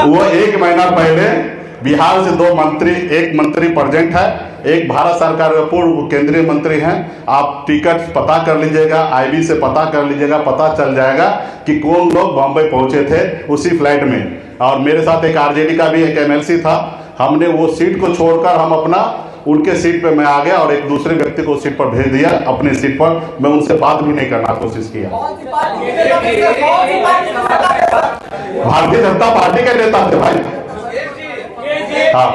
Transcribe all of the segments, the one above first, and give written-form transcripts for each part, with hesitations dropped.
वो 1 महीना पहले बिहार से 2 मंत्री, एक मंत्री प्रेजेंट है, एक भारत सरकार के पूर्व केंद्रीय मंत्री हैं। आप टिकट पता कर लीजिएगा, आईबी से पता कर लीजिएगा, पता चल जाएगा कि कौन लोग बम्बई पहुंचे थे उसी फ्लाइट में। और मेरे साथ एक आरजेडी का भी एक एमएलसी था। हमने वो सीट को छोड़कर हम अपना उनके सीट पे मैं आ गया और एक दूसरे व्यक्ति को सीट पर भेज दिया अपनी सीट पर। मैं उनसे बात भी नहीं करना कोशिश किया। भारतीय जनता पार्टी के नेता थे भाई। हाँ,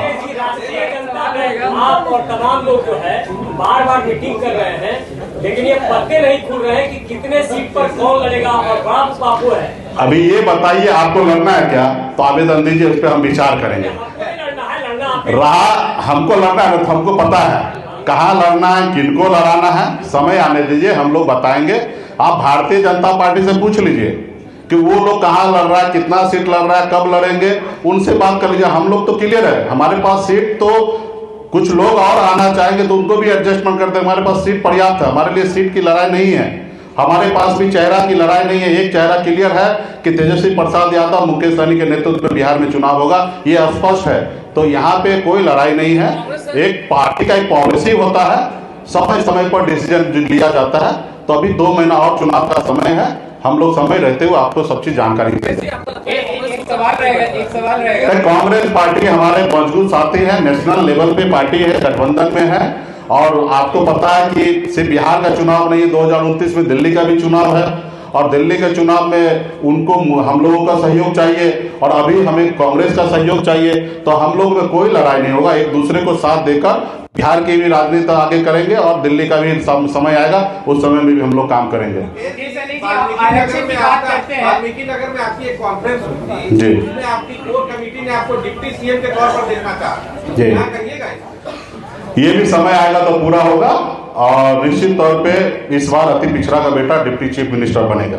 आप और तमाम लोग जो है बार मीटिंग कर रहे हैं, लेकिन ये पत्ते नहीं खुल रहे हैं कि कितने सीट पर कौन लड़ेगा और बड़ा बापू है। अभी ये बताइए आपको लड़ना है क्या? तो आवेदन दीजिए, उस पर हम विचार करेंगे। रहा हमको लड़ना है तो हमको पता है कहाँ लड़ना है, किनको लड़ाना है। समय आने दीजिए, हम लोग बताएंगे। आप भारतीय जनता पार्टी से पूछ लीजिए कि वो लोग कहाँ लड़ रहा है, कितना सीट लड़ रहा है, कब लड़ेंगे, उनसे बात कर लीजिए। हम लोग तो क्लियर है, हमारे पास सीट तो कुछ लोग और आना चाहेंगे तो उनको भी एडजस्टमेंट करते हैं। हमारे पास सीट पर्याप्त है, हमारे लिए सीट की लड़ाई नहीं है। हमारे पास भी चेहरा की लड़ाई नहीं है। एक चेहरा क्लियर है कि तेजस्वी प्रसाद यादव, मुकेश सहनी के नेतृत्व में बिहार में चुनाव होगा, ये स्पष्ट है। तो यहाँ पे कोई लड़ाई नहीं है। एक पार्टी का एक पॉलिसी होता है, समय समय पर डिसीजन लिया जाता है। तो अभी 2 महीना और चुनाव का समय है, हम लोग समय रहते हुए आपको सब चीज जानकारी देंगे। एक सवाल रहेगा। कांग्रेस पार्टी हमारे मजबूत साथी है, नेशनल लेवल पे पार्टी है, गठबंधन में है। और आपको पता है कि सिर्फ बिहार का चुनाव नहीं, 2029 में दिल्ली का भी चुनाव है। और दिल्ली के चुनाव में उनको हम लोगों का सहयोग चाहिए और अभी हमें कांग्रेस का सहयोग चाहिए। तो हम लोग में कोई लड़ाई नहीं होगा, एक दूसरे को साथ देकर बिहार की भी राजनीति आगे करेंगे और दिल्ली का भी समय आएगा, उस समय में भी हम लोग काम करेंगे। वाल्मीकि नगर में आपकी एक कॉन्फ्रेंस हुई जी, उसमें आपकी कोर कमेटी ने आपको डिप्टी सीएम के तौर पर देखना चाहा जी। क्या करिएगा? ये भी समय आएगा तो पूरा होगा और निश्चित तौर पे इस बार अति पिछड़ा का बेटा डिप्टी चीफ मिनिस्टर बनेगा।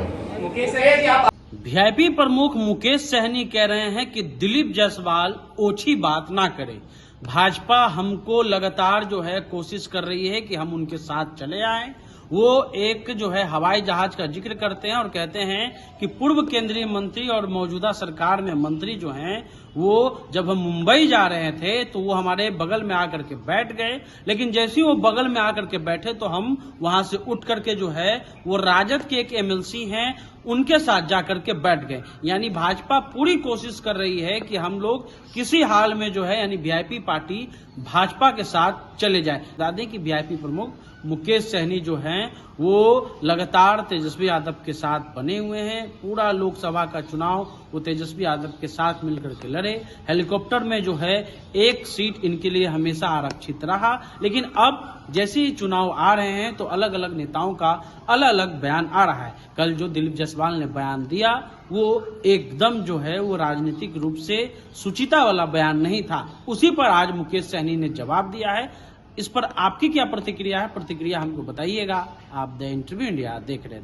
वीआईपी प्रमुख मुकेश सहनी कह रहे हैं कि दिलीप जायसवाल ओछी बात ना करे। भाजपा हमको लगातार जो है कोशिश कर रही है कि हम उनके साथ चले आएं। वो एक जो है हवाई जहाज का जिक्र करते हैं और कहते हैं कि पूर्व केंद्रीय मंत्री और मौजूदा सरकार में मंत्री जो हैं वो जब हम मुंबई जा रहे थे तो वो हमारे बगल में आकर के बैठ गए, लेकिन जैसे ही वो बगल में आकर के बैठे तो हम वहां से उठ करके जो है वो राजद के एक एमएलसी हैं उनके साथ जाकर के बैठ गए। यानी भाजपा पूरी कोशिश कर रही है कि हम लोग किसी हाल में जो है यानी वीआईपी पार्टी भाजपा के साथ चले जाए। बता दें कि वीआईपी प्रमुख मुकेश सहनी जो हैं वो लगातार तेजस्वी यादव के साथ बने हुए हैं। पूरा लोकसभा का चुनाव वो तेजस्वी यादव के साथ मिलकर के लड़े। हेलीकॉप्टर में जो है एक सीट इनके लिए हमेशा आरक्षित रहा, लेकिन अब जैसे ही चुनाव आ रहे हैं तो अलग अलग नेताओं का अलग अलग बयान आ रहा है। कल जो दिलीप जायसवाल ने बयान दिया वो एकदम जो है वो राजनीतिक रूप से सुचिता वाला बयान नहीं था, उसी पर आज मुकेश सहनी ने जवाब दिया है। इस पर आपकी क्या प्रतिक्रिया है? प्रतिक्रिया हमको बताइएगा। आप द इंटरव्यू इंडिया देख रहे हैं।